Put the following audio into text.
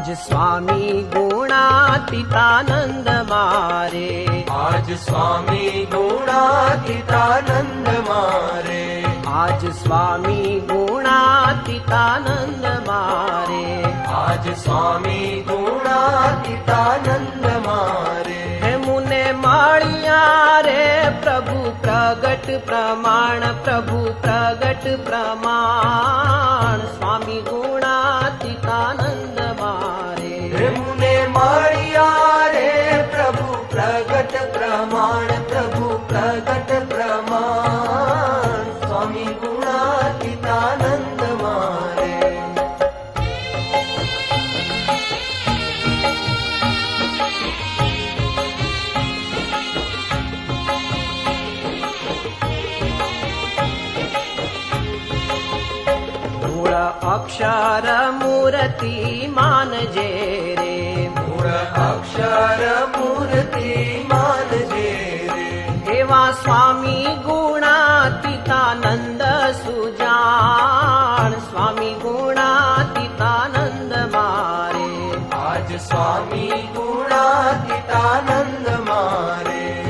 आज स्वामी गुणातीतानंद मारे, आज स्वामी गुणातीतानंद मारे, आज स्वामी गुणातीतानंद मारे, आज स्वामी गुणातीतानंद मारे। हे मुने माळिया रे प्रभु प्रगट प्रमाण, प्रभु प्रगट प्रमाण, स्वामी गुणातीतानंद मारे। हे मुने माळिया रे प्रभु प्रगट प्रमाण, प्रभु प्रगट प्रमाण, स्वामी गुणातीतानंद मारे। मूळ अक्षर मूर्ती मानजे रे, मूळ अक्षर मूर्ती मानजे रे, एवा स्वामी गुणातीतानंद सुजान, स्वामी गुणातीतानंद मारे। आज स्वामी गुणातीतानंद